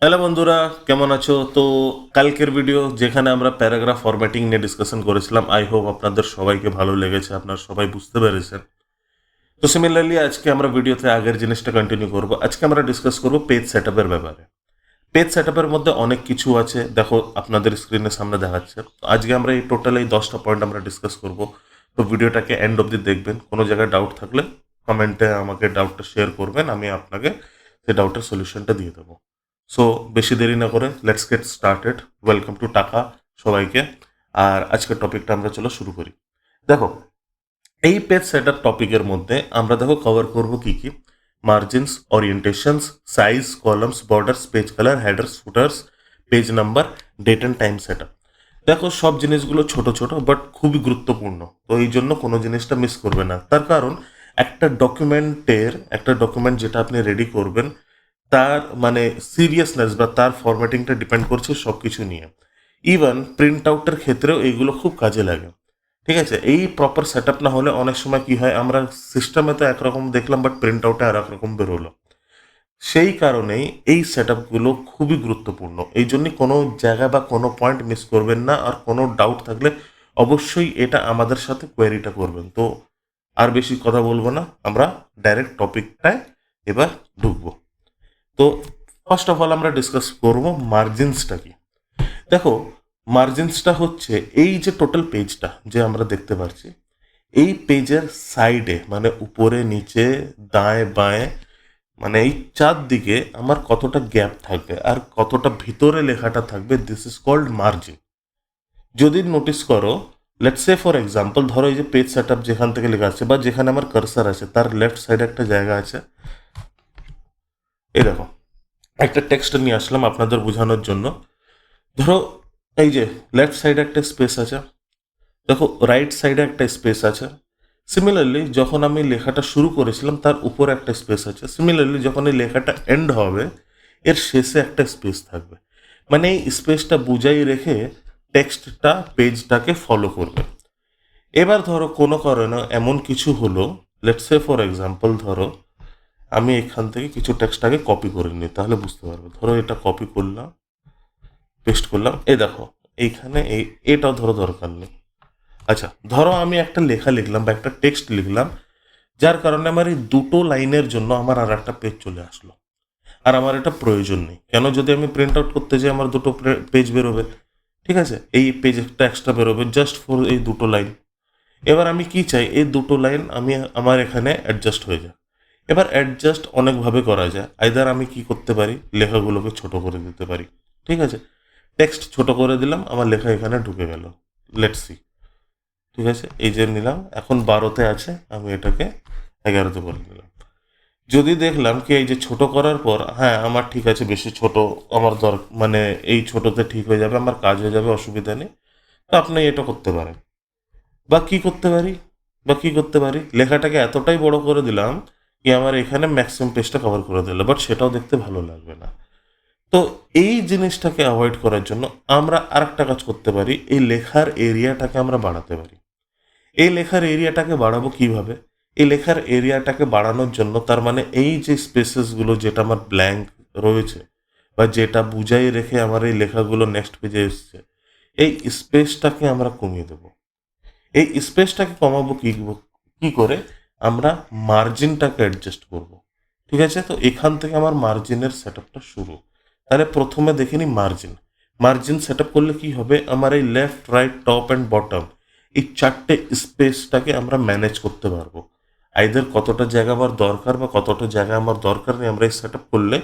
Hello বন্ধুরা, কেমন আছো? তো কালকের ভিডিও যেখানে আমরা প্যারাগ্রাফ ফরম্যাটিং নিয়ে ডিসকাশন করেছিলাম, আই হোপ আপনাদের সবাইকে ভালো লেগেছে, আপনারা সবাই বুঝতে পেরেছেন। তো সিমিলারলি আজকে আমরা ভিডিওতে আগের জিনিসটা কন্টিনিউ করব। আজকে আমরা ডিসকাস করব পেজ সেটআপের ব্যাপারে। পেজ সেটআপের মধ্যে অনেক কিছু আছে, দেখো আপনাদের স্ক্রিনের সামনে দেখাচ্ছে। তো আজকে আমরা এই টোটাল এই 10টা পয়েন্ট আমরা ডিসকাস করব। তো ভিডিওটাকে এন্ড অবধি দেখবেন। কোনো জায়গায় ডাউট থাকলে কমেন্টে আমাকে ডাউটটা শেয়ার করবেন, আমি আপনাকে সেই ডাউটের সলিউশনটা দিয়ে দেবো। সো বেশি দেরি না করে let's get started. Welcome to টাকা সবাইকে। আর আজকের টপিকটা আমরা চলো শুরু করি। দেখো, এই পেজ সেটআপ টপিকের মধ্যে আমরা দেখো কভার করব কি কি: margins, orientations, size, columns, borders, page colour, headers, footers, page number, date and time setup. দেখো, সব জিনিসগুলো ছোট ছোট বাট খুবই গুরুত্বপূর্ণ, তো এই জন্য কোনো জিনিসটা মিস করবে না। তার কারণ একটা ডকুমেন্ট যেটা আপনি রেডি করবেন, তার মানে সিরিয়াসনেস বা তার ফরম্যাটিংটা ডিপেন্ড করছে সব কিছু নিয়ে। ইভেন প্রিন্ট আউটের ক্ষেত্রেও এইগুলো খুব কাজে লাগে। ঠিক আছে, এই প্রপার সেট আপ না হলে অনেক সময় কি হয়, আমরা সিস্টেমে তো একরকম দেখলাম বাট প্রিন্ট আউটে আর একরকম বেরোলো। সেই কারণেই এই সেট আপগুলো খুবই গুরুত্বপূর্ণ। এই জন্যই কোনো জায়গা বা কোনো পয়েন্ট মিস করবেন না। আর কোনো ডাউট থাকলে অবশ্যই এটা আমাদের সাথে কোয়েরিটা করবেন। তো আর বেশি কথা বলবো না, আমরা ডাইরেক্ট টপিকটায় এবার ঢুকবো। তো ফার্স্ট অফ অল আমরা ডিসকাস করব মার্জিনসটা কি। দেখো, মার্জিনসটা হচ্ছে এই যে টোটাল পেজটা যে আমরা দেখতে পাচ্ছি, এই পেজের সাইডে মানে উপরে নিচে দায়ে বাঁয়ে, মানে এই চারদিকে আমার কতটা গ্যাপ থাকবে আর কতটা ভিতরে লেখাটা থাকবে, দিস ইজ কল্ড মার্জিন। যদি নোটিস করো, লেটস সে ফর এক্সাম্পল, ধরো এই যে পেজ সেট আপ যেখান থেকে লেখা আছে বা যেখানে আমার কার্সার আছে তার লেফট সাইডে একটা জায়গা আছে। এই দেখো, একটা টেক্সট নিয়ে আসলাম আপনাদের বোঝানোর জন্য। ধরো এই যে লেফট সাইডে একটা স্পেস আছে, দেখো রাইট সাইডে একটা স্পেস আছে। সিমিলারলি যখন আমি লেখাটা শুরু করেছিলাম তার উপরে একটা স্পেস আছে। সিমিলারলি যখন এই লেখাটা এন্ড হবে, এর শেষে একটা স্পেস থাকবে। মানে এই স্পেসটা বুঝাই রেখে টেক্সটটা পেজটাকে ফলো করবে। এবার ধরো কোনো কারণে এমন কিছু হলো, লেটস সে ফর এক্সাম্পল, ধরো আমি এখান থেকে কিছু টেক্সটটাকে কপি করে নিই, তাহলে বুঝতে পারবে। ধরো এটা কপি করলাম, পেস্ট করলাম, এই দেখো এইখানে এটাও ধরো দরকার নেই। আচ্ছা, ধরো আমি একটা লেখা লিখলাম বা একটা টেক্সট লিখলাম, যার কারণে আমার এই দুটো লাইনের জন্য আমার আর একটা পেজ চলে আসলো। আর আমার এটা প্রয়োজন নেই, কেন? যদি আমি প্রিন্ট আউট করতে যাই আমার দুটো পেজ বেরোবে। ঠিক আছে, এই পেজ একটা এক্সট্রা বেরোবে জাস্ট ফর এই দুটো লাইন। এবার আমি কি চাই, এই দুটো লাইন আমার এখানে অ্যাডজাস্ট হয়ে যায়। এবার অ্যাডজাস্ট অনেকভাবে করা যায়। আইদার আমি কি করতে পারি, লেখাগুলোকে ছোট করে দিতে পারি। ঠিক আছে, টেক্সট ছোট করে দিলাম, আমার লেখা এখানে ঢুকে গেল। Let's see. ঠিক আছে, এই যে নিলাম, এখন 12তে আছে, আমি এটাকে 11তে করে নিলাম। যদি দেখলাম কি এই যে ছোট করার পর, হ্যাঁ আমার ঠিক আছে, বেশি ছোট আমার মানে এই ছোটতে ঠিক হয়ে যাবে, আমার কাজ হয়ে যাবে, অসুবিধা নেই। তো আপনি এটা করতে পারেন। বা কি করতে পারি, লেখাটাকে এতটাই বড় করে দিলাম কি আমার এখানে ম্যাক্সিমাম পেজটা কভার করে দিল, বাট সেটাও দেখতে ভালো লাগবে না। তো এই জিনিসটাকে অ্যাভয়েড করার জন্য আমরা আরেকটা কাজ করতে পারি, এই লেখার এরিয়াটাকে আমরা বাড়াতে পারি। এই লেখার এরিয়াটাকে বাড়াবো কিভাবে? এই লেখার এরিয়াটাকে বাড়ানোর জন্য, তার মানে এই যে স্পেসেসগুলো যেটা আমার ব্ল্যাঙ্ক রয়েছে বা যেটা বুঝাই রেখে আমার এই লেখাগুলো নেক্সট পেজে এসছে, এই স্পেসটাকে আমরা কমিয়ে দেবো। এই স্পেসটাকে কমাবো কি করে? আমরা মার্জিনটাকে অ্যাডজাস্ট করব। ঠিক আছে, তো এখান থেকে আমার মার্জিনের সেট আপটা শুরু। তাহলে প্রথমে দেখে নিই মার্জিন। মার্জিন সেট আপ করলে কি হবে, আমার এই left, right, top and bottom, এই চারটে স্পেসটাকে আমরা ম্যানেজ করতে পারবো। আইদার কতটা জায়গা আমার দরকার বা কতটা জায়গা আমার দরকার নেই, আমরা এই সেট আপ করলে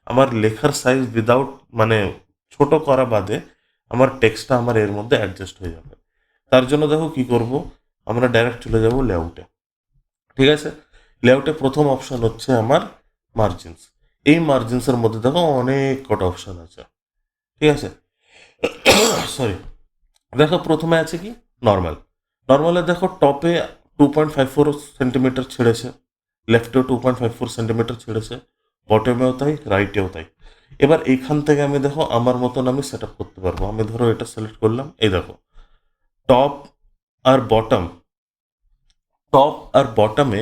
আমার লেখার সাইজ উইদাউট মানে ছোট করা বাদে আমার টেক্সটটা আমার এর মধ্যে অ্যাডজাস্ট হয়ে যাবে। তার জন্য দেখো কি করব, আমরা ডাইরেক্ট চলে যাব লেআউটে। ঠিক আছে, লেআউটে প্রথম অপশন হচ্ছে আমার মার্জিনস। এই মার্জিনসের মধ্যে দেখো অনেক কটা অপশন আছে। ঠিক আছে, সরি, দেখো প্রথমে আছে কি নর্মাল। নর্মালে দেখো টপে 2.54 সেন্টিমিটার ছেড়েছে, লেফটেও 2.54 সেন্টিমিটার ছেড়েছে, বটমেও তাই, রাইটেও তাই। এবার এইখান থেকে আমি দেখো আমার মতন আমি সেট আপ করতে পারবো। আমি ধরো এটা সিলেক্ট করলাম, এই দেখো টপ আর বটম, টপ আর বটমে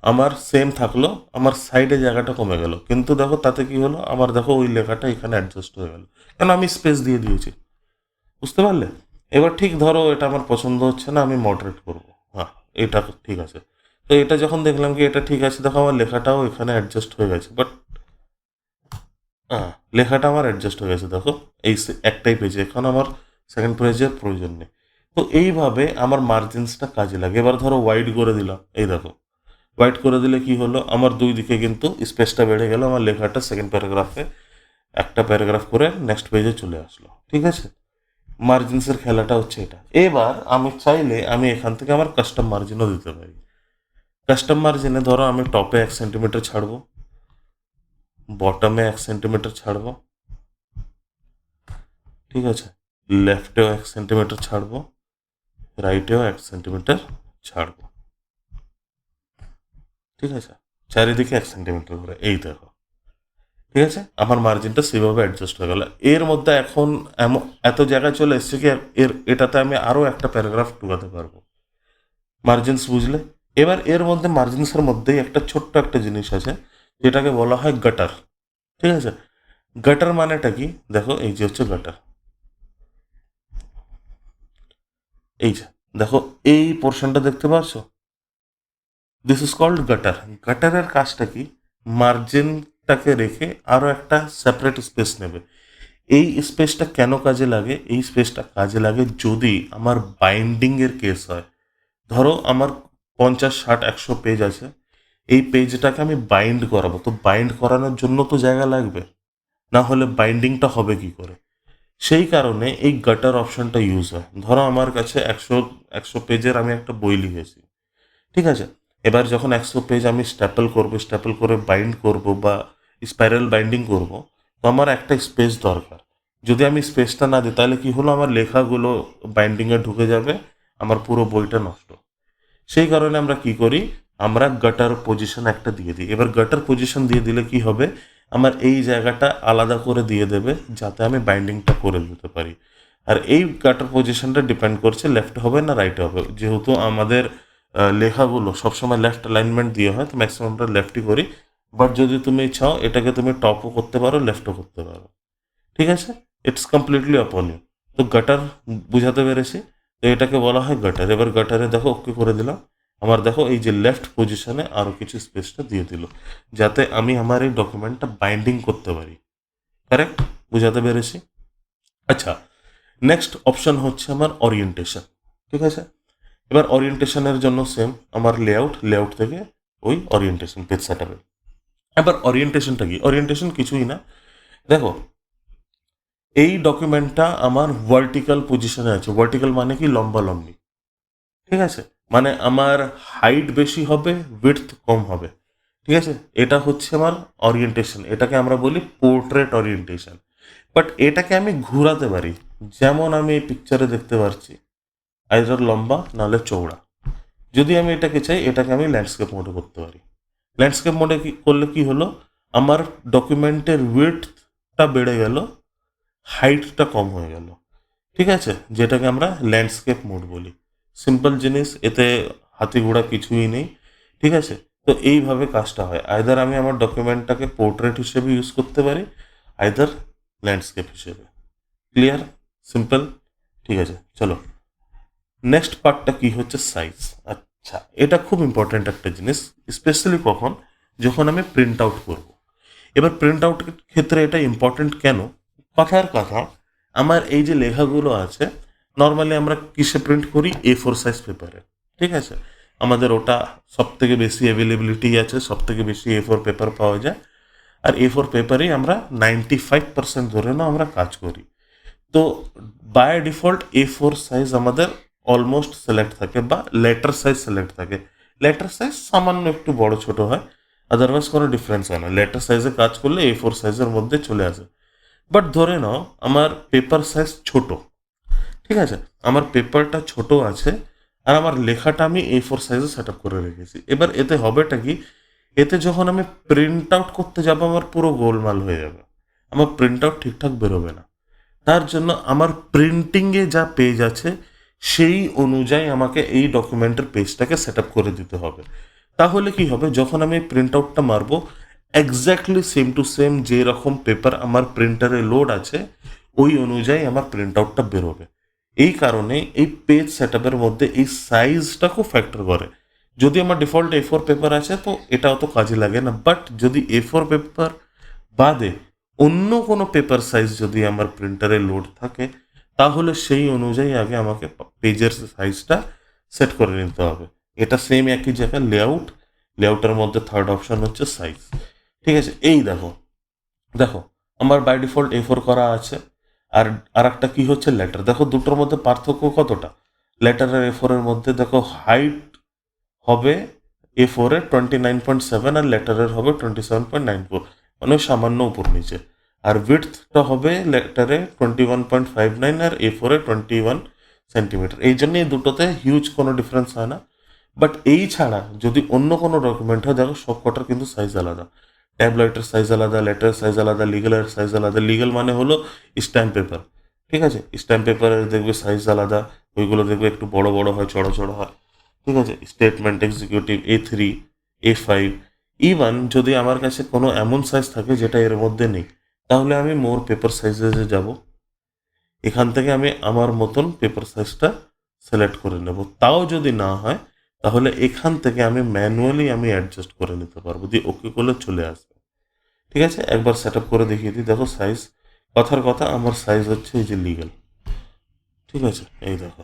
আমার সেম থাকলো, আমার সাইডে জায়গাটা কমে গেল, কিন্তু দেখো তাতে কি হলো, আমার দেখো ওই লেখাটা এখানে অ্যাডজাস্ট হয়ে গেল, কেন আমি স্পেস দিয়ে দিয়েছি। বুঝতে পারলে? এবার ঠিক ধরো এটা আমার পছন্দ হচ্ছে না, আমি মডারেট করব। হ্যাঁ, এটা ঠিক আছে। তো এটা যখন দেখলাম কি এটা ঠিক আছে, দেখো আমার লেখাটাও এখানে অ্যাডজাস্ট হয়ে গেছে, বাট হ্যাঁ, লেখাটা আমার অ্যাডজাস্ট হয়ে গেছে দেখো, এই একটাই পেজে, এখন আমার সেকেন্ড পেজের প্রয়োজন নেই। তো এইভাবে আমার মার্জিনসটা কাজে লাগে। এবার ধরো হোয়াইট করে দিলাম, এই দেখো হোয়াইট করে দিলে কি হলো, আমার দুই দিকে কিন্তু স্পেসটা বেড়ে গেল, আমার লেখাটা সেকেন্ড প্যারাগ্রাফে একটা প্যারাগ্রাফ করে নেক্সট পেজে চলে আসলো। ঠিক আছে, মার্জিনসের খেলাটা হচ্ছে এটা। এবার আমি চাইলে আমি এখান থেকে আমার কাস্টম মার্জিনও দিতে পারি। কাস্টম মার্জিনে ধরো আমি টপে 1 সেন্টিমিটার ছাড়বো, বটমে 1 সেন্টিমিটার ছাড়বো, ঠিক আছে, লেফটেও 1 সেন্টিমিটার ছাড়বো, রাইটেও 1 সেন্টিমিটার ছাড়বো, ঠিক আছে, চারিদিকে 1 সেন্টিমিটার করে, এই দেখো। ঠিক আছে, আমার মার্জিনটা সেভাবে অ্যাডজাস্ট হয়ে গেল। এর মধ্যে এখন এত জায়গায় চলে এসছে কি এটাতে আমি আরও একটা প্যারাগ্রাফ ঢুকাতে পারবো। মার্জিনস বুঝলে? এবার এর মধ্যে মার্জিনসের মধ্যেই একটা ছোট্ট একটা জিনিস আছে যেটাকে বলা হয় গাটার। ঠিক আছে, গাটার মানেটা কি দেখো, এই যে হচ্ছে গাটার, এই যে দেখো এই পোর্শনটা দেখতে পাচ্ছ, দিস ইজ কল্ড গাটার। গাটারের কাজটা কি, মার্জিনটাকে রেখে আরও একটা সেপারেট স্পেস নেবে। এই স্পেসটা কেন কাজে লাগে, এই স্পেসটা কাজে লাগে যদি আমার বাইন্ডিংয়ের কেস হয়। ধরো আমার 50, 60, 100 পেজ আছে, এই পেজটাকে আমি বাইন্ড করাবো, তো বাইন্ড করানোর জন্য তো জায়গা লাগবে, না হলে বাইন্ডিংটা হবে কি করে। সেই কারণে এই গাটার অপশনটা ইউজ হয়। ধরো আমার কাছে একশো একশো পেজের আমি একটা বই লিখেছি, ঠিক আছে, এবার যখন 100 পেজ আমি স্ট্যাপল করে বাইন্ড করব বা স্পাইরাল বাইন্ডিং করব, তো আমার একটা স্পেস দরকার। যদি আমি স্পেসটা না দিই তাহলে কি হলো, আমার লেখাগুলো বাইন্ডিংয়ে ঢুকে যাবে, আমার পুরো বইটা নষ্ট। সেই কারণে আমরা কি করি, আমরা গাটার পজিশন একটা দিয়ে দিই। এবার গাটার পজিশন দিয়ে দিলে কি হবে, আমার এই জায়গাটা আলাদা করে দিয়ে দেবে যাতে আমি বাইন্ডিংটা করে দিতে পারি। আর এই গাটার পজিশনটা ডিপেন্ড করছে লেফট হবে না রাইটে হবে। যেহেতু আমাদের লেখাগুলো সবসময় লেফট অ্যালাইনমেন্ট দিয়ে হয়, তো ম্যাক্সিমাম আমরা লেফটই করি। বাট যদি তুমি চাও এটাকে তুমি টপও করতে পারো, লেফটও করতে পারো, ঠিক আছে, ইটস কমপ্লিটলি আপন ইউ। তো গাটার বুঝাতে পেরেছি, তো এটাকে বলা হয় গাটার। এবার গাটারে দেখো ওকে করে দিলাম, আমার দেখো এই যে লেফট পজিশনে আরও কিছু স্পেসটা দিয়ে দিল যাতে আমি আমার এই ডকুমেন্টটা বাইন্ডিং করতে পারি। কারেক্ট? বুঝাতে পেরেছি? আচ্ছা, নেক্সট অপশন হচ্ছে আমার ওরিয়েন্টেশন। ঠিক আছে, এবার ওরিয়েন্টেশনের জন্য সেম আমার লেআউট থেকে ওই ওরিয়েন্টেশন পেজ সেটআপে। এবার ওরিয়েন্টেশনটা কি, ওরিয়েন্টেশন কিছুই না, দেখো এই ডকুমেন্টটা আমার ভার্টিক্যাল পজিশনে আছে। ভার্টিক্যাল মানে কি, লম্বা লম্বি, ঠিক আছে, মানে আমার হাইট বেশি হবে, উইডথ কম হবে, ঠিক আছে, এটা হচ্ছে আমার ওরিয়েন্টেশন। এটাকে আমরা বলি পোর্ট্রেট ওরিয়েন্টেশন। বাট এটাকে আমি ঘোরাতে পারি, যেমন আমি এই পিকচারে দেখতে পাচ্ছি, আইদার লম্বা নাহলে চৌড়া। যদি আমি এটাকে চাই, এটাকে আমি ল্যান্ডস্কেপ মোডে করতে পারি। ল্যান্ডস্কেপ মোডে কি করলে কি হলো, আমার ডকুমেন্টের উইডথটা বেড়ে গেল, হাইটটা কম হয়ে গেল, ঠিক আছে, যেটাকে আমরা ল্যান্ডস্কেপ মোড বলি। সিম্পল জিনিস, এতে হাতি ঘোড়া কিছুই নেই, ঠিক আছে। তো এইভাবে কাজটা হয়, আইদার আমি আমার ডকুমেন্টটাকে পোর্ট্রেট হিসেবে ইউজ করতে পারি, আইদার ল্যান্ডস্কেপ হিসেবে। ক্লিয়ার? সিম্পল? ঠিক আছে, চলো নেক্সট পার্টটা কি হচ্ছে, সাইজ। আচ্ছা, এটা খুব ইম্পর্ট্যান্ট একটা জিনিস, স্পেশালি কখন, যখন আমি প্রিন্ট আউট করবো। এবার প্রিন্ট আউটের ক্ষেত্রে এটা ইম্পর্ট্যান্ট কেন, কথার কথা, আমার এই যে লেখাগুলো আছে, নর্মালি আমরা কিসে প্রিন্ট করি, A4 সাইজ পেপারে, ঠিক আছে, আমাদের ওটা সব থেকে বেশি অ্যাভেলেবিলিটি আছে, সব থেকে বেশি A4 পেপার পাওয়া যায়। আর A4 পেপারেই আমরা 95% ধরে নাও আমরা কাজ করি। তো বাই ডিফল্ট A4 সাইজ আমাদের অলমোস্ট সিলেক্ট থাকে, বা লেটার সাইজ সিলেক্ট থাকে। লেটার সাইজ সামান্য একটু বড় ছোট হয়, আদারওয়াইজ কোনো ডিফারেন্স হয় না। লেটার সাইজে কাজ করলে A4 সাইজের মধ্যে চলে আসে। বাট ধরে নাও আমার পেপার সাইজ ছোট, ঠিক আছে, আমার পেপারটা ছোট আছে, আর আমার লেখাটা আমি A4 সাইজে সেট আপ করে রেখেছি। এবার এতে হবেটা কি, এতে যখন আমি প্রিন্ট আউট করতে যাবো আমার পুরো গোলমাল হয়ে যাবে, আমার প্রিন্ট আউট ঠিকঠাক বেরোবে না। তার জন্য আমার প্রিন্টিংয়ে যা পেজ আছে সেই অনুযায়ী আমাকে এই ডকুমেন্টের পেজটাকে সেট আপ করে দিতে হবে। তাহলে কি হবে, যখন আমি প্রিন্ট আউটটা মারবো এক্স্যাক্টলি সেম টু সেম যেরকম পেপার আমার প্রিন্টারে লোড আছে ওই অনুযায়ী আমার প্রিন্ট আউটটা বেরোবে। এই কারণে এই পেজ সেট আপের মধ্যে এই সাইজটা খুব ফ্যাক্টর করে। যদি আমার ডিফল্ট A4 পেপার আছে তো এটা অত কাজে লাগে না, বাট যদি A4 পেপার বাদে অন্য কোনো পেপার সাইজ যদি আমার প্রিন্টারে লোড থাকে তাহলে সেই অনুযায়ী আগে আমাকে পেজের সাইজটা সেট করে নিতে হবে। এটা সেম একই জায়গায় লেআউটের মধ্যে থার্ড অপশন হচ্ছে সাইজ। ঠিক আছে, এই দেখো দেখো আমার বাই ডিফল্ট A4 করা আছে। আর আর একটা কি হচ্ছে লেটার। দেখো দুটোর মধ্যে পার্থক্য কতটা। লেটার আর A4 এর মধ্যে দেখো হাইট হবে A4 এর 29.7 আর লেটারের হবে 27.94, মানে সামান্য উপর নিচে। আর উইডথটা হবে লেটারে 21.59 আর A4 এ 21 সেন্টিমিটার। এই জন্য এই দুটোতে হিউজ কোনো ডিফারেন্স হয় না। বাট এই ছাড়া যদি অন্য কোনো ডকুমেন্ট হয়, দেখো সব কটার কিন্তু সাইজ আলাদা। ট্যাবলয়েটের সাইজ আলাদা, লেটারের সাইজ আলাদা, লিগেলের সাইজ আলাদা। লিগেল মানে হলো স্ট্যাম্প পেপার, ঠিক আছে। স্ট্যাম্প পেপারের দেখবে সাইজ আলাদা, ওইগুলো দেখবে একটু বড় বড় হয়, চড়ো চড়ো হয়, ঠিক আছে। Statement executive A3, A5। Even যদি আমার কাছে কোনো এমন সাইজ থাকে যেটা এর মধ্যে নেই, তাহলে আমি মোর পেপার সাইজে যাব, এখান থেকে আমি আমার মতন পেপার সাইজটা সিলেক্ট করে নেব। তাও যদি না হয় তাহলে এখান থেকে আমি ম্যানুয়ালি আমি অ্যাডজাস্ট করে নিতে পারবো, দিয়ে ওকে করলে চলে আসবে। ঠিক আছে, একবার সেট আপ করে দেখিয়ে দিই। দেখো সাইজ, কথার কথা আমার সাইজ হচ্ছে এই যে লিগ্যাল, ঠিক আছে। এই দেখো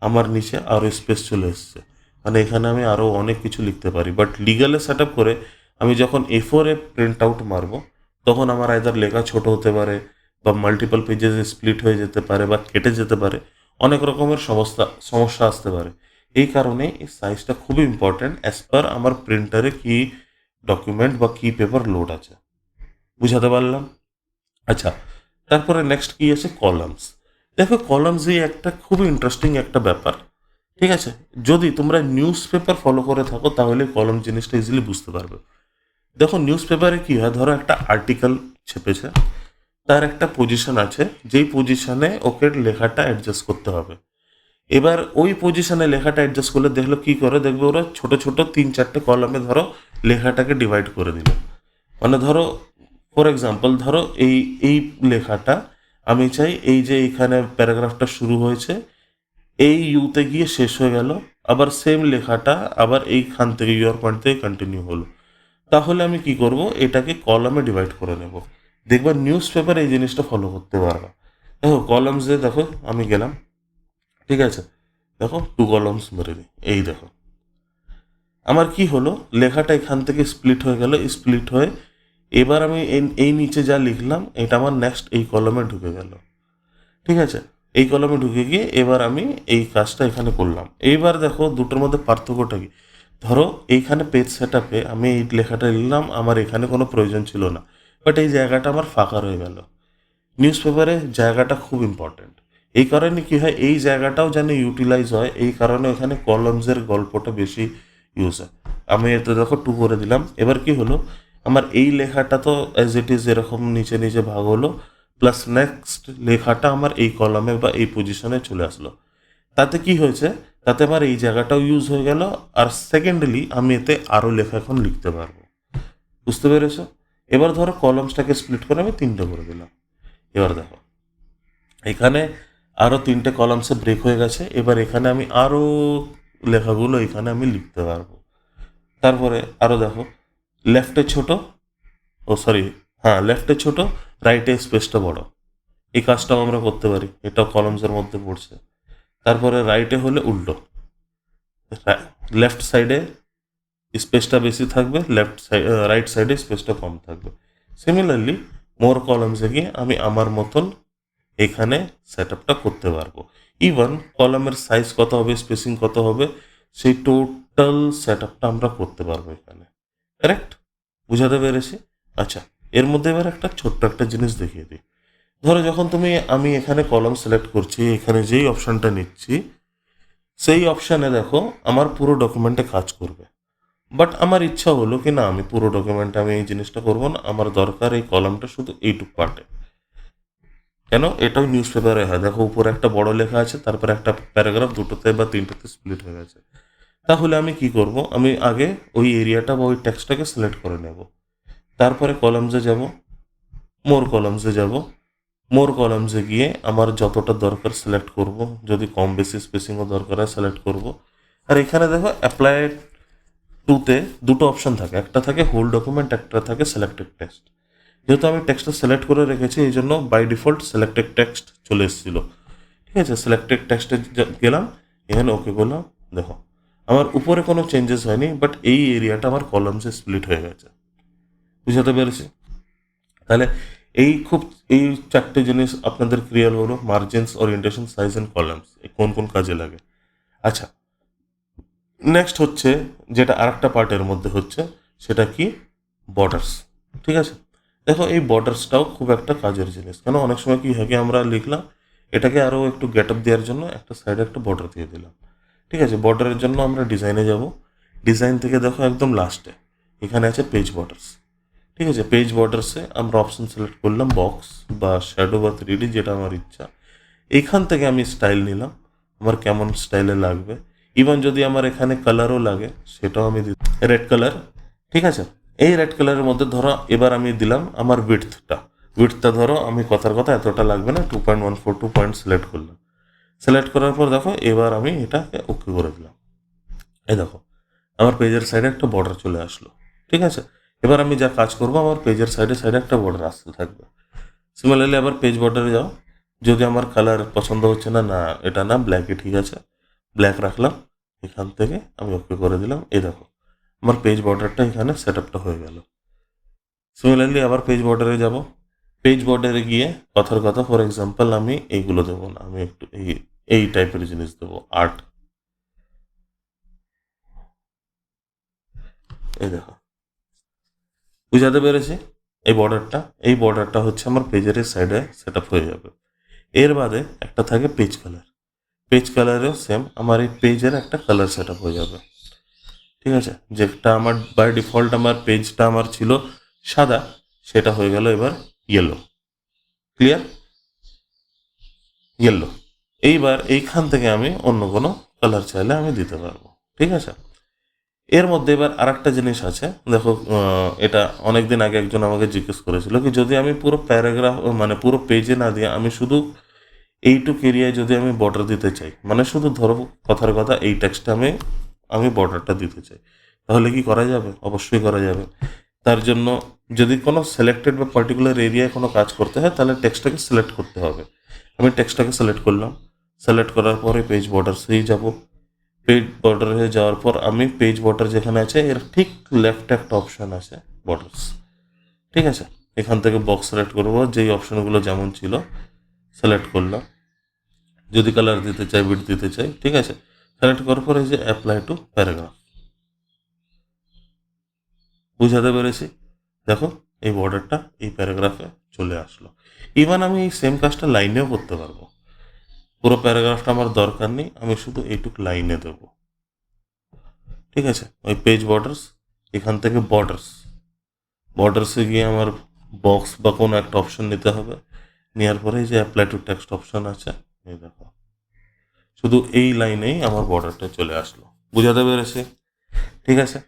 আমার নিচে আরও স্পেস চলে এসছে, মানে এখানে আমি আরও অনেক কিছু লিখতে পারি। বাট লিগালে সেট আপ করে আমি যখন A4 এ প্রিন্ট আউট মারবো তখন আমার আইদার লেখা ছোট হতে পারে বা মাল্টিপল পেজেস স্প্লিট হয়ে যেতে পারে বা কেটে যেতে পারে, অনেক রকমের সমস্যা আসতে পারে। এই কারণে এই সাইজটা খুবই ইম্পর্ট্যান্ট অ্যাজ পার আমার প্রিন্টারে কি ডকুমেন্ট বা কি পেপার লোড আছে। বুঝাতে পারলাম? আচ্ছা, তারপরে নেক্সট কি আছে, কলামস। দেখো কলামস এই একটা খুবই ইন্টারেস্টিং একটা ব্যাপার, ঠিক আছে। যদি তোমরা নিউজ পেপার ফলো করে থাকো তাহলে কলম জিনিসটা ইজিলি বুঝতে পারবে। দেখো নিউজ পেপারে কি হয়, ধরো একটা আর্টিকেল ছেপেছে, তার একটা পজিশন আছে, যেই পজিশনে ওকে লেখাটা অ্যাডজাস্ট করতে হবে। এবার ওই পজিশনে লেখাটা অ্যাডজাস্ট করলে দেখলো কি করে, দেখবে ওরা ছোট ছোট 3-4টে কলমে ধরো লেখাটাকে ডিভাইড করে দিল। মানে ধরো ফর এক্সাম্পল, ধরো এই এই লেখাটা আমি চাই এই যে এখানে প্যারাগ্রাফটা শুরু হয়েছে এই ইউতে গিয়ে শেষ হয়ে গেল, আবার সেম লেখাটা আবার এইখান থেকে ইউর পয়েন্ট থেকে কন্টিনিউ হলো। তাহলে আমি কি করব, এটাকে কলামে ডিভাইড করে নেব। দেখবা নিউজ পেপার এই জিনিসটা ফলো করতে পারবা। দেখো কলামসে দেখো আমি গেলাম, ঠিক আছে। দেখো 2 কলামস মেরে দিই, এই দেখো আমার কি হলো, লেখাটা এখান থেকে স্প্লিট হয়ে গেল, স্প্লিট হয়ে এবার আমি এই নিচে যা লিখলাম এটা আমার নেক্সট এই কলমে ঢুকে গেল, ঠিক আছে। এই কলমে ঢুকে গিয়ে এবার আমি এই কাজটা এখানে করলাম। এইবার দেখো দুটোর মধ্যে পার্থক্যটা কি। ধরো এইখানে পেজ সেট আপে আমি এই লেখাটা লিখলাম, আমার এখানে কোনো প্রয়োজন ছিল না, বাট এই জায়গাটা আমার ফাঁকা রয়ে গেল। নিউজ পেপারে জায়গাটা খুব ইম্পর্ট্যান্ট। এই কারণে কি হয়, এই জায়গাটাও যেন ইউটিলাইজ হয়, এই কারণে এখানে কলমসের গল্পটা বেশি ইউজ হয়। আমি এতে দেখো 2 করে দিলাম। এবার কি হলো, আমার এই লেখাটা তো অ্যাজ ইট ইজ এরকম নিচে নিচে ভাগ হলো, প্লাস নেক্সট লেখাটা আমার এই কলামে বা এই পজিশনে চলে আসলো। তাতে কি হয়েছে, তাতে আমার এই জায়গাটাও ইউজ হয়ে গেল, আর সেকেন্ডলি আমি এতে আরও লেখা এখন লিখতে পারবো। বুঝতে পেরেছো? এবার ধরো কলমসটাকে স্প্লিট করে আমি 3টে করে দিলাম। এবার দেখো এখানে আরও 3টে কলামসে ব্রেক হয়ে গেছে। এবার এখানে আমি আরও লেখাগুলো এখানে আমি লিখতে পারবো। তারপরে আরও দেখো লেফটে ছোট, ও সরি, হ্যাঁ লেফটে ছোট, রাইটে স্পেসটা বড়। এই কাজটাও আমরা করতে পারি, এটাও কলামসের মধ্যে পড়ছে। তারপরে রাইটে হলে উল্টো, লেফট সাইডে স্পেসটা বেশি থাকবে, রাইট সাইডে স্পেসটা কম থাকবে। সিমিলারলি মোর কলামসে গিয়ে আমি আমার মতন এখানে সেট আপটা করতে পারবো। ইভেন কলামের সাইজ কত হবে, স্পেসিং কত হবে, সেই টোটাল সেট আপটা আমরা করতে পারবো এখানে। কারেক্ট? বুঝাতে পেরেছি? আচ্ছা, এর মধ্যে এবার একটা ছোট্ট একটা জিনিস দেখিয়ে দিই। ধরো যখন আমি এখানে কলাম সিলেক্ট করছি, এখানে যেই অপশানটা নিচ্ছি সেই অপশানে দেখো আমার পুরো ডকুমেন্টে কাজ করবে। বাট আমার ইচ্ছা হলো কি না, আমি পুরো ডকুমেন্টে আমি এই জিনিসটা করবো না, আমার দরকার এই কলামটা শুধু এইটুক পার্টে। কেন, এটাও নিউজ পেপারে হয়। দেখো উপরে একটা বড় লেখা আছে, তারপরে একটা প্যারাগ্রাফ দুটোতে বা 3টেতে স্প্লিট হয়ে গেছে। তাহলে আমি কি করব, আমি আগে ওই এরিয়াটা বা ওই টেক্সটটাকে সিলেক্ট করে নেব। তারপরে কলামসে যাব, মোর কলামসে যাব, মোর কলামসে গিয়ে আমার যতটা দরকার সিলেক্ট করব, যদি কম বেশি স্পেসিংও দরকার হয় সিলেক্ট করব। আর এখানে দেখো অ্যাপ্লাই টুতে দুটো অপশন থাকে, একটা থাকে হোল ডকুমেন্ট, একটা থাকে সিলেক্টেড টেক্সট। যেহেতু আমি টেক্সটটা সিলেক্ট করে রেখেছি এই জন্য বাই ডিফল্ট সিলেক্টেড টেক্সট চলে এসেছিলো। ঠিক আছে, সিলেক্টেড টেক্সটে গেলাম, এখানে ওকে বললাম। দেখো আমার উপরে কোনো চেঞ্জেস হয়নি, বাট এই এরিয়াটা আমার কলামসে স্প্লিট হয়ে গেছে। বুঝাতে পেরেছি? তাহলে এই চারটে জিনিস আপনাদের ক্লিয়ার হলো, margins, orientation, size and columns কোন কোন কাজে লাগে। আচ্ছা, নেক্সট হচ্ছে যেটা আরেকটা পার্টের মধ্যে হচ্ছে, সেটা কি, বর্ডার্স। ঠিক আছে, দেখো এই বর্ডার্সটাও খুব একটা কাজের জিনিস। কেন, অনেক সময় কি হয় কি, আমরা লিখলাম এটাকে আরও একটু গেট আপ দেওয়ার জন্য একটা সাইডে একটা বর্ডার দিয়ে দিলাম। ঠিক আছে, বর্ডারের জন্য আমরা ডিজাইনে যাব। ডিজাইন থেকে দেখো একদম লাস্টে এখানে আছে পেজ বর্ডার্স। ঠিক আছে, পেজ বর্ডার্সে আমরা অপশন সিলেক্ট করলাম বক্স বা শ্যাডো বা 3D, যেটা আমার ইচ্ছা। এইখান থেকে আমি স্টাইল নিলাম, আমার কেমন স্টাইলে লাগবে। ইভেন যদি আমার এখানে কালারও লাগে সেটাও আমি রেড কালার। ঠিক আছে, এই রেড কালারের মধ্যে ধরো এবার আমি দিলাম আমার উইডথটা ধরো আমি কথার কথা এতটা লাগবে না, 2.14 2 পয়েন্ট সিলেক্ট করলাম। সিলেক্ট করার পর দেখো এবার আমি এটাকে ওকে করে দিলাম। এই দেখো আমার পেজের সাইডে একটা বর্ডার চলে আসলো। ঠিক আছে, এবার আমি যা কাজ করবো, আমার পেজের সাইডে সাইডে একটা বর্ডার আসতে থাকবে। সিমিলারলি আবার পেজ বর্ডারে যাও, যদি আমার কালার পছন্দ হচ্ছে না, না এটা না, ব্ল্যাকই ঠিক আছে, ব্ল্যাক রাখলাম। এখান থেকে আমি ওকে করে দিলাম। এই দেখো আমার পেজ বর্ডারটা এখানে সেট আপটা হয়ে গেল। সিমিলারলি আবার পেজ বর্ডারে যাব, পেজ বর্ডারে গিয়ে কথার কথা ফর এক্সাম্পল আমি এইগুলো দেবো না, আমি একটু এই টাইপের জিনিস দেবো, আর্ট। এই দেখো, বুঝাতে পেরেছি? এই বর্ডারটা হচ্ছে আমার পেজের সাইডে সেট আপ হয়ে যাবে। এর বাদে একটা থাকে পেজ কালার। পেজ কালারেও সেম আমার এই পেজের একটা কালার সেট আপ হয়ে যাবে। ঠিক আছে, যেটা আমার বাই ডিফল্ট আমার পেজটা আমার ছিল সাদা, সেটা হয়ে গেল এবার ইয়েলো। ক্লিয়ার? ইয়েলো। এইবার এইখান থেকে আমি অন্য কোনো কালার চাইলে আমি দিতে পারবো। ঠিক আছে, এর মধ্যে এবার আর একটা জিনিস আছে। দেখো এটা অনেকদিন আগে একজন আমাকে জিজ্ঞেস করেছিল কি, যদি আমি পুরো প্যারাগ্রাফ মানে পুরো পেজে না দিয়ে আমি শুধু এইটুক এরিয়ায় যদি আমি বর্ডার দিতে চাই, মানে শুধু ধরো কথার কথা এই টেক্সটটা আমি বর্ডারটা দিতে চাই, তাহলে কি করা যাবে? অবশ্যই করা যাবে। তার জন্য যদি কোনো সিলেক্টেড বা পার্টিকুলার এরিয়ায় কোনো কাজ করতে হয়, তাহলে টেক্সটটাকে সিলেক্ট করতে হবে। আমি টেক্সটটাকে সিলেক্ট করলাম, সিলেক্ট করার পরে পেজ বর্ডারসেই যাব। পেজ বর্ডারে যাওয়ার পর আমি পেজ বর্ডার যেখানে আছে এর ঠিক লেফটে একটা অপশান আছে বর্ডার্স। ঠিক আছে, এখান থেকে বক্স সিলেক্ট করবো, যেই অপশানগুলো যেমন ছিল সিলেক্ট করলাম। যদি কালার দিতে চাই, বিট দিতে চাই, ঠিক আছে, সিলেক্ট করার পরে এই যে অ্যাপ্লাই টু প্যারাগ্রাফ। বুঝাতে পেরেছি? দেখো এই বর্ডারটা এই প্যারাগ্রাফে চলে আসলো। ইভেন আমি এই সেম কাজটা লাইনেও করতে পারবো। পুরো প্যারাগ্রাফটা আমার দরকার নেই, আমি শুধু এইটুক লাইনে দেবো। ঠিক আছে, ওই পেজ বর্ডার্স, এখান থেকে বর্ডার্সে গিয়ে আমার বক্স বা কোনো একটা অপশন নিতে হবে। নেওয়ার পরে এই যে অ্যাপ্লাই টু টেক্সট অপশন আছে, এই দেখো শুধু এই লাইনেই আমার বর্ডারটা চলে আসলো। বুঝাতে পেরেছি? ঠিক আছে,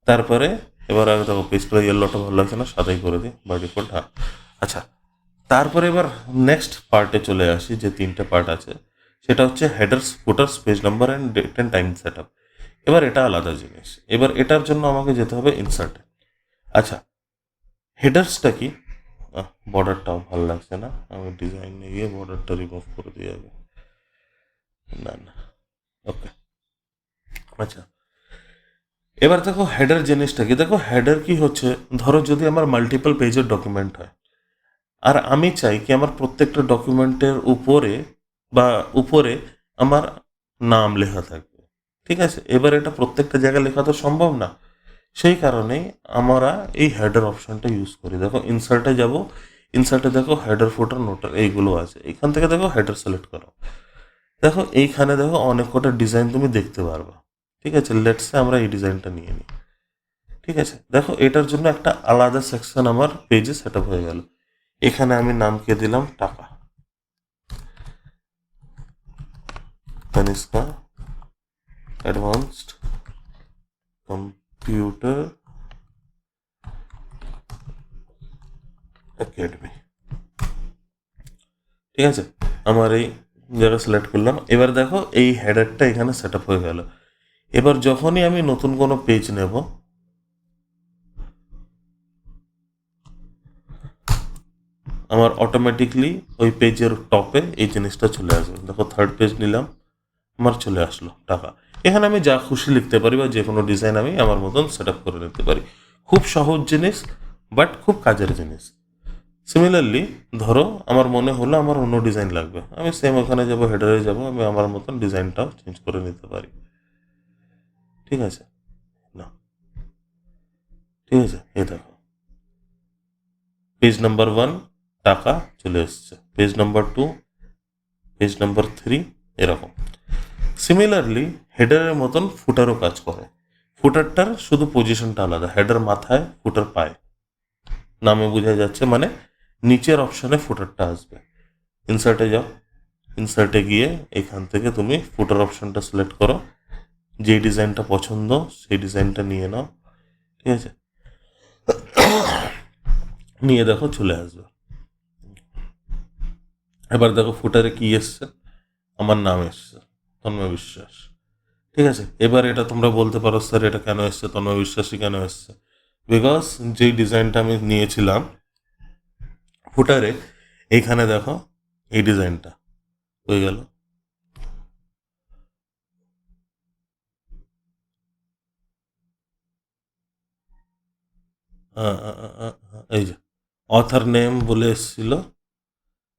তারপরে এবার আগে দেখো পেজটা ইয়েলোটা ভালো লাগছে না, সাদাই করে দিই বাই ডিফল্ট। হ্যাঁ, আচ্ছা, তারপরে এবার নেক্সট পার্টে চলে আসি, যে তিনটে পার্ট আছে সেটা হচ্ছে headers, footers, page number and date and time set up. এবার এটা আলাদা জিনিস, এবার এটার জন্য আমাকে যেতে হবে ইনসার্টে। আচ্ছা, হেডার্সটা কি, বর্ডারটাও ভালো লাগছে না, আমি ডিজাইনে গিয়ে বর্ডারটা রিমুভ করে দিয়ে যাবে। না না, ওকে। আচ্ছা, এবার দেখো হেডার জিনিসটা কি, দেখো হেডার কি হচ্ছে, ধরো যদি আমার মাল্টিপল পেজের ডকুমেন্ট হয়, আর আমি চাই কি আমার প্রত্যেকটা ডকুমেন্টের উপরে আমার নাম লেখা থাকবে। ঠিক আছে, এবার এটা প্রত্যেকটা জায়গায় লেখা তো সম্ভব না, সেই কারণেই আমরা এই হেডার অপশনটা ইউজ করি। দেখো ইনসার্টে যাব, ইনসার্টে দেখো হেডার, ফুটার, নোটার এইগুলো আছে, এখান থেকে দেখো হেডার সিলেক্ট করো। দেখো এইখানে দেখো অনেক কটা ডিজাইন তুমি দেখতে পারবা। ঠিক আছে, লেটসে আমরা এই ডিজাইনটা নিয়ে নিই। ঠিক আছে, দেখো এটার জন্য একটা আলাদা সেকশন আমার পেজে সেট আপ হয়ে গেল। এখানে আমি নামকে দিলাম টাকা, তানিস্কা অ্যাডভান্সড কম্পিউটার একাডেমি, ঠিক আছে। আমার এই জায়গা সিলেক্ট করলাম। এবার দেখো এই হেডারটা এখানে সেট আপ হয়ে গেল। এবার যখনই আমি নতুন কোনো পেজ নেব, আমার অটোমেটিকলি ওই পেজের টপে এই জিনিসটা চলে আসবে। দেখো থার্ড পেজ নিলাম, আমার চলে আসলো টাকা। এখানে আমি যা খুশি লিখতে পারি বা যে কোনো ডিজাইন আমি আমার মতন সেট আপ করে নিতে পারি। খুব সহজ জিনিস, বাট খুব কাজের জিনিস। সিমিলারলি ধরো আমার মনে হলো আমার অন্য ডিজাইন লাগবে, আমি সেম ওখানে যাবো, হেডারে যাবো, আমি আমার মতন ডিজাইনটাও চেঞ্জ করে নিতে পারি, ঠিক আছে না? ঠিক আছে, এই দেখো পেজ নাম্বার 1 টাকা চলে এসছে, পেজ নাম্বার 2, পেজ নাম্বার 3, এরকম। সিমিলারলি হেডারের মতন ফুটারও কাজ করে। ফুটারটার শুধু পজিশনটা আলাদা, হেডার মাথায়, ফুটার পায়, নামে বোঝা যাচ্ছে, মানে নিচের অপশনে ফুটারটা আসবে। ইনসার্টে যাও, ইনসার্টে গিয়ে এখান থেকে তুমি ফুটার অপশনটা সিলেক্ট করো, যে ডিজাইনটা পছন্দ সেই ডিজাইনটা নিয়ে নাও, ঠিক আছে। নিয়ে দেখো চলে আসবে। এবার দেখো ফুটারে কি এসছে, আমার নাম এসছে তন্ময় বিশ্বাস, ঠিক আছে। এবার এটা তোমরা বলতে পারো স্যার এটা কেন এসছে, তন্ময় বিশ্বাসী কেন এসছে? বিকজ যেই ডিজাইনটা আমি নিয়েছিলাম ফুটারে, এইখানে দেখো এই ডিজাইনটা হয়ে গেল। এই যে অথার নেম বলে এসেছিল,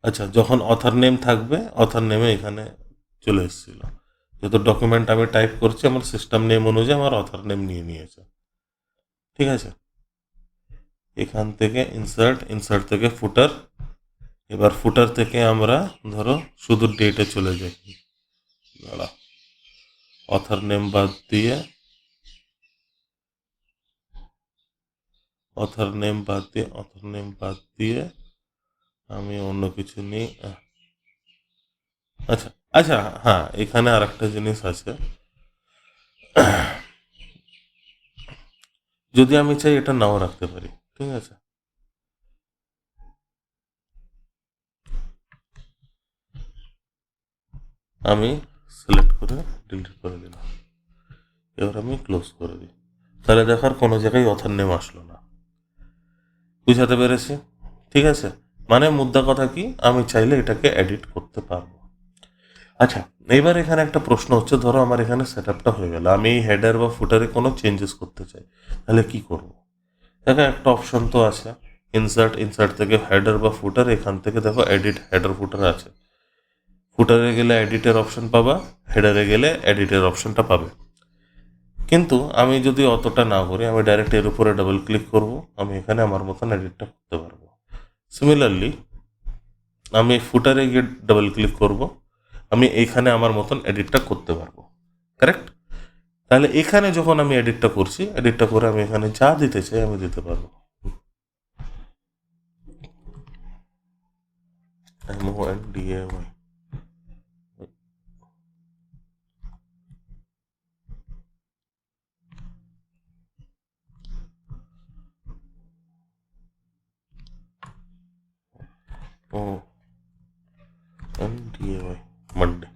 আচ্ছা যখন অথার নেম থাকবে অথার নেমে এখানে চলে এসেছিল। যত ডকুমেন্ট আমি টাইপ করছি আমার সিস্টেম নেম অনুযায়ী আমার অথার নেম নিয়ে নিয়েছে, ঠিক আছে। এখান থেকে ইনসার্ট, ইনসার্ট থেকে ফুটার। এবার ফুটার থেকে আমরা ধরো শুধু ডেটে চলে যাই, দাঁড়া, অথার নেম বাদ দিয়ে, অথার নেম বাদ দিয়ে, অথার নেম বাদ দিয়ে আমি অন্য কিছু নিই। আচ্ছা আচ্ছা, হ্যাঁ এখানে আর একটা জিনিস আছে, যদি আমি চাই এটা নাও রাখতে পারি, ঠিক আছে। আমি সিলেক্ট করে ডিলিট করে দিলাম। এবার আমি ক্লোজ করে দিই, তাহলে দেখার কোনো জায়গায় অথার নেম আসলো না। বুঝাতে পেরেছি, ঠিক আছে। মানে মুদ্রা কথা কি, আমি চাইলে এটাকে এডিট করতে পারবো। আচ্ছা, এবার এখানে একটা প্রশ্ন হচ্ছে, ধরো আমার এখানে সেট আপটা হয়ে গেল, আমি এই হেডার বা ফুটারে কোনো চেঞ্জেস করতে চাই, তাহলে কি করব? দেখো একটা অপশন তো আছে, ইনসার্ট, ইনসার্ট থেকে হেডার বা ফুটার, এখান থেকে দেখো এডিট হেডার ফুটার আছে। ফুটারে গেলে এডিটের অপশন পাবা, হেডারে গেলে এডিটের অপশনটা পাবে। কিন্তু আমি যদি অতটা না করি, আমি ডাইরেক্ট এর উপরে ডাবল ক্লিক করব, আমি এখানে আমার মতন এডিটটা করতে পারবো। সিমিলারলি আমি ফুটারে গিয়ে ডাবল ক্লিক করব, আমি এইখানে আমার মতন এডিটটা করতে পারবো, কারেক্ট? তাহলে এখানে যখন আমি এডিটটা করছি, এডিটটা করে আমি এখানে যা দিতে চাই আমি দিতে পারবো। MONDAY, মানডে,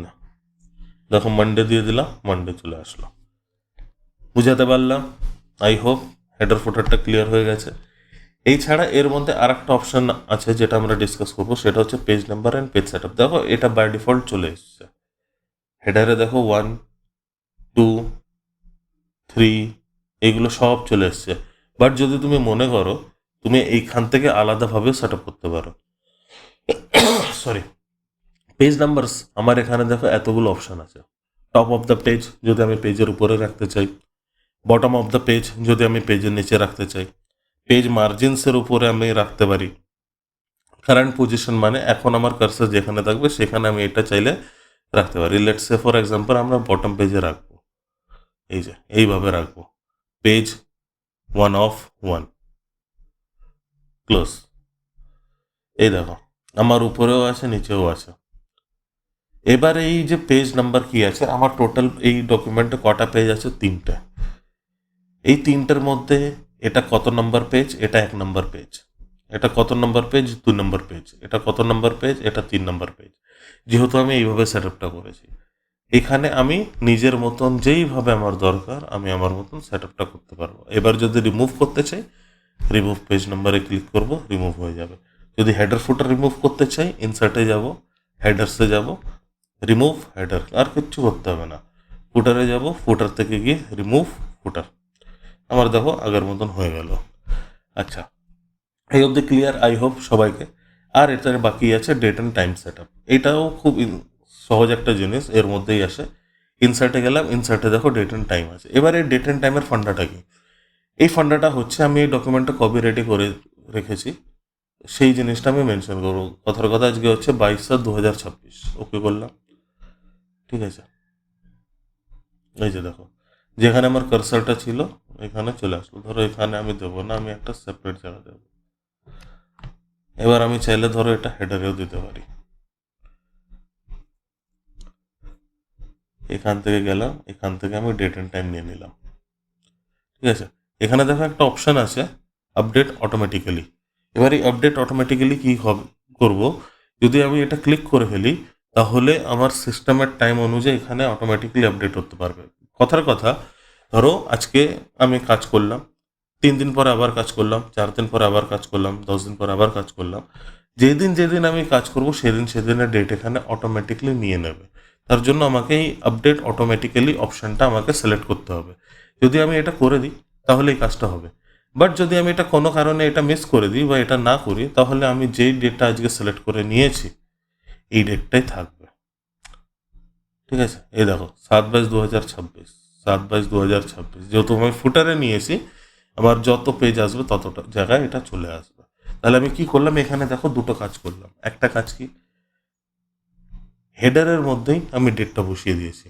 না দেখো মানডে দিয়ে দিলাম, মানডে চলে আসলো। বুঝাতে পারলাম? আই হোপ হেডার ফুটারটা ক্লিয়ার হয়ে গেছে। এই ছাড়া এর মধ্যে আর একটা অপশন আছে যেটা আমরা ডিসকাস করবো, সেটা হচ্ছে page number and page set up. দেখো এটা বাই ডিফল্ট চলে এসছে, হেডারে দেখো 1, 2, 3 এইগুলো সব চলে এসছে। বাট যদি তুমি মনে করো তুমি এইখান থেকে আলাদাভাবে সেট আপ করতে পারো। সরি, পেজ নাম্বারস আমার এখানে দেখো এতগুলো অপশন আছে। টপ অফ দ্য পেজ যদি আমি পেজের উপরে রাখতে চাই, বটম অফ দ্য পেজ যদি আমি পেজের নিচে রাখতে চাই, পেজ মার্জিনসের উপরে আমি রাখতে পারি। কারেন্ট পজিশন মানে এখন আমার কার্সার যেখানে থাকবে সেখানে আমি এটা চাইলে রাখতে পারি। লেটস সে ফর এক্সাম্পল আমরা বটম পেজে রাখবো, এই যে এইভাবে রাখবো, পেজ 1 অফ 1, ক্লোজ। এই দেখো আমার উপরেও আছে নিচেও আছে, এবার এই যে পেজ নাম্বার কি আছে, আমার টোটাল এই ডকুমেন্টে কটা পেজ আছে? 3টে। এই 3টের মধ্যে এটা কত নম্বর পেজ? এটা 1 নম্বর পেজ। এটা কত নম্বর পেজ? 2 নম্বর পেজ। এটা কত নম্বর পেজ? এটা 3 নম্বর পেজ। যেহেতু আমি এইভাবে সেট আপটা করেছি, এখানে আমি নিজের মতন যেইভাবে আমার দরকার আমি আমার মতন সেট আপটা করতে পারবো। এবার যদি রিমুভ করতে চাই, রিমুভ পেজ নাম্বারে ক্লিক করব, রিমুভ হয়ে যাবে। যদি হেডার ফুটার রিমুভ করতে চাই, ইনসার্টে যাব, হেডার্সে যাব, রিমুভ হেডার, আর কিচ্ছু করতে হবে না। ফুটারে যাব, ফুটার থেকে গিয়ে রিমুভ ফুটার। আমার দেখো আগের মতন হয়ে গেল। আচ্ছা, এই অবধি ক্লিয়ার আই হোপ সবাইকে। আর এটার বাকি আছে date and time set up. এটাও খুব সহজ একটা জিনিস, এর মধ্যেই আসে। ইনসার্টে গেলাম, ইনসার্টে দেখো ডেট অ্যান্ড টাইম আছে। এবার এই ডেট অ্যান্ড টাইমের ফান্ডাটা কি? এই ফান্ডাটা হচ্ছে আমি এই ডকুমেন্টটা কবে রেডি করে রেখেছি সেই জিনিসটা আমি মেনশন করবো। কথার কথা আজকে হচ্ছে 22/7/2026। ওকে করলাম, ঠিক আছে। এই যে দেখো, যেখানে আমার কার্সারটা ছিল এখানে চলে আসলো। ধরো এখানে আমি দেবো না, আমি একটা সেপারেট জায়গা দেবো। এবার আমি চাইলে ধরো এটা হেডারেও দিতে পারি। এখান থেকে গেলাম, এখান থেকে আমি ডেট অ্যান্ড টাইম নিয়ে নিলাম, ঠিক আছে। এখানে দেখো একটা অপশান আছে আপডেট অটোমেটিক্যালি। এবার এই আপডেট অটোমেটিক্যালি কী হবে করবো, যদি আমি এটা ক্লিক করে ফেলি তাহলে আমার সিস্টেমের টাইম অনুযায়ী এখানে অটোমেটিক্যালি আপডেট হতে পারবে। কথার কথা, ধরো আজকে আমি কাজ করলাম, 3 দিন পরে আবার কাজ করলাম, 4 দিন পরে আবার কাজ করলাম, 10 দিন পরে আবার কাজ করলাম। যেদিন যেদিন আমি কাজ করব সেদিনের ডেট এখানে অটোমেটিক্যালি নিয়ে নেবে। তার জন্য আমাকে এই আপডেট অটোমেটিক্যালি অপশানটা আমাকে সিলেক্ট করতে হবে। যদি আমি এটা করে দিই তাহলে এই কাজটা হবে। বাট যদি আমি এটা কোনো কারণে এটা মিস করে দিই বা এটা না করি, তাহলে আমি যেই ডেটটা আজকে সিলেক্ট করে নিয়েছি এই ডেটটাই থাকবে, ঠিক আছে। এই দেখো 7/22/2026, 7/22/2026। যেহেতু আমি ফুটারে নিয়েছি, আমার যত পেজ আসবে ততটা জায়গায় এটা চলে আসবে। তাহলে আমি কি করলাম, এখানে দেখো দুটো কাজ করলাম। একটা কাজ কি, হেডারের মধ্যেই আমি ডেটটা বসিয়ে দিয়েছি।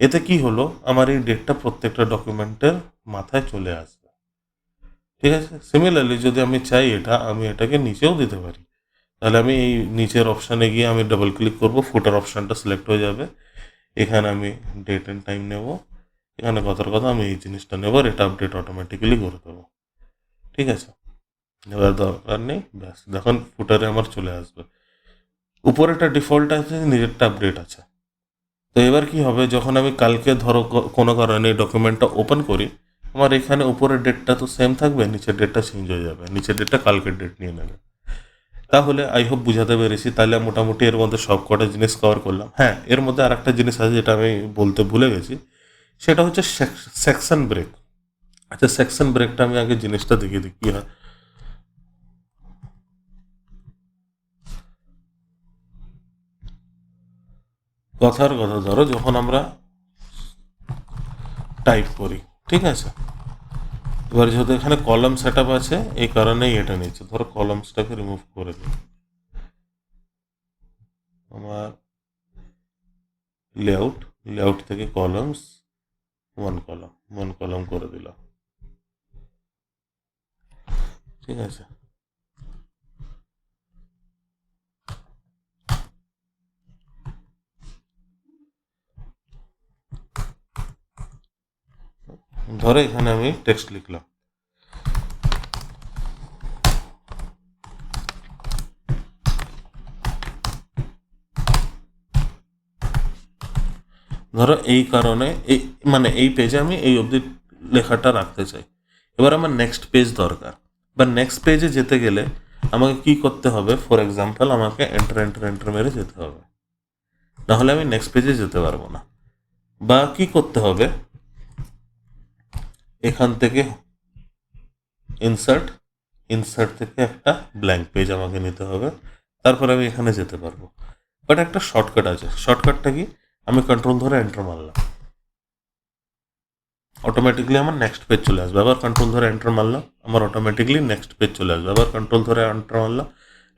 এতে কি হলো, আমার এই ডেটটা প্রত্যেকটা ডকুমেন্টের মাথায় চলে আসবে, ঠিক আছে। সিমিলারলি যদি আমি চাই এটা, আমি এটাকে নিচেও দিতে পারি। তাহলে আমি এই নিচের অপশানে গিয়ে আমি ডাবল ক্লিক করব, ফুটার অপশানটা সিলেক্ট হয়ে যাবে। এখানে আমি ডেট অ্যান্ড টাইম নেব, এখানে কথার কথা আমি এই জিনিসটা নেব, আর এটা আপডেট অটোমেটিক্যালি করে দেবো, ঠিক আছে। এবার দরকার নেই, ব্যাস দেখুন ফুটারে আমার চলে আসবে। উপরেটা ডিফল্ট আছে, নিজেরটা আপডেট আছে। তো এবার কি হবে, যখন আমি কালকে ধরো কোনো কারণে এই ডকুমেন্টটা ওপেন করি, আমার এখানে উপরের ডেটটা তো সেম থাকবে, নিচের ডেটটা চেঞ্জ হয়ে যাবে, নিচের ডেটটা কালকের ডেট নিয়ে নেবে। তাহলে আই হোপ বুঝাতে পেরেছি। তাহলে মোটামুটি এর মধ্যে সব কটা জিনিস কভার করলাম। হ্যাঁ, এর মধ্যে আর একটা জিনিস আছে যেটা আমি বলতে ভুলে গেছি, সেটা হচ্ছে সেকশন ব্রেক। আচ্ছা, সেকশন ব্রেকটা আমি আগে জিনিসটা দেখিয়ে দিই কী হয়। কথার কথা, ধরো যখন আমরা টাইপ করি, ঠিক আছে। এবার যেহেতু এখানে কলাম সেট আপ আছে, এই কারণেই এটা নিচ্ছে। ধরো কলামসটাকে রিমুভ করে দিই, আমার লেআউট থেকে কলামস, ওয়ান কলাম করে দিলাম, ঠিক আছে। ধরো এখানে আমি টেক্সট লিখলাম, ধরো এই কারণে এই মানে এই পেজে আমি এই অবধি লেখাটা রাখতে চাই। এবার আমার নেক্সট পেজ দরকার, বা নেক্সট পেজে যেতে গেলে আমাকে কি করতে হবে, ফর এক্সাম্পল আমাকে এন্টার এন্টার এন্টার মেরে যেতে হবে, নাহলে আমি নেক্সট পেজে যেতে পারবো না। বা কি করতে হবে, এখান থেকে ইনসার্ট, ইনসার্ট থেকে একটা ব্ল্যাঙ্ক পেজ আমাকে নিতে হবে, তারপর আমি এখানে যেতে পারবো। বাট একটা শর্টকাট আছে, শর্টকাটটা কি, আমি কন্ট্রোল ধরে এন্টার মারলাম, অটোমেটিকলি আমার নেক্সট পেজ চলে আসবে। আবার কন্ট্রোল ধরে এন্টার মারলাম, আমার অটোমেটিকলি নেক্সট পেজ চলে আসবে। আবার কন্ট্রোল ধরে এন্টার মারলাম,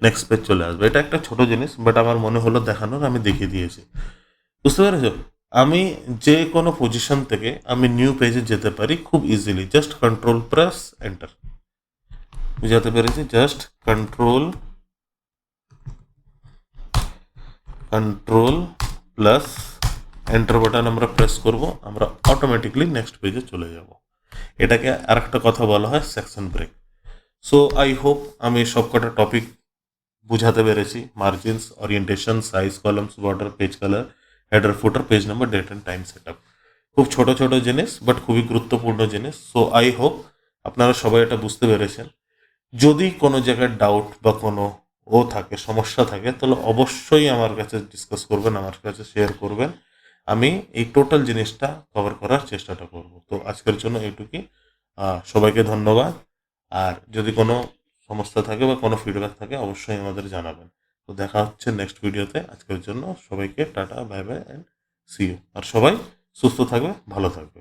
নেক্সট পেজ চলে আসবে। এটা একটা ছোট জিনিস, বাট আমার মনে হলো দেখানোর, আমি দেখিয়ে দিয়েছি। বুঝতে পেরেছো? আমি যে কোনো পজিশন থেকে আমি নিউ পেজে যেতে পারি খুব easily, just control press enter. বুঝাতে পেরেছি? Just control control plus enter button আমরা প্রেস করব, আমরা অটোমেটিকলি নেক্সট পেজে চলে যাব। এটাকে আরেকটা কথা বলা হয় section break. So I hope আমি সবকটা টপিক বুঝাতে পেরেছি। Margins, orientation, size, columns, border, page colour, header, footer, page number, date and time setup. খুব ছোট ছোট জিনিস বাট খুবই গুরুত্বপূর্ণ জিনিস। সো আই হোপ আপনারা সবাই এটা বুঝতে পেরেছেন। যদি কোনো জায়গায় ডাউট বা কোনো থাকে, সমস্যা থাকে, তাহলে অবশ্যই আমার কাছে ডিসকাস করবেন, আমার কাছে শেয়ার করবেন। আমি এই টোটাল জিনিসটা কভার করার চেষ্টাটা করব। তো আজকের জন্য এইটুকুই। সবাইকে ধন্যবাদ। আর যদি কোনো সমস্যা থাকে বা কোনো ফিডব্যাক থাকে অবশ্যই আমাদের জানাবেন। তো দেখা হচ্ছে নেক্সট ভিডিওতে। আজকের জন্য সবাইকে টাটা, bye bye and see you. আর সবাই সুস্থ থাকবে, ভালো থাকবে।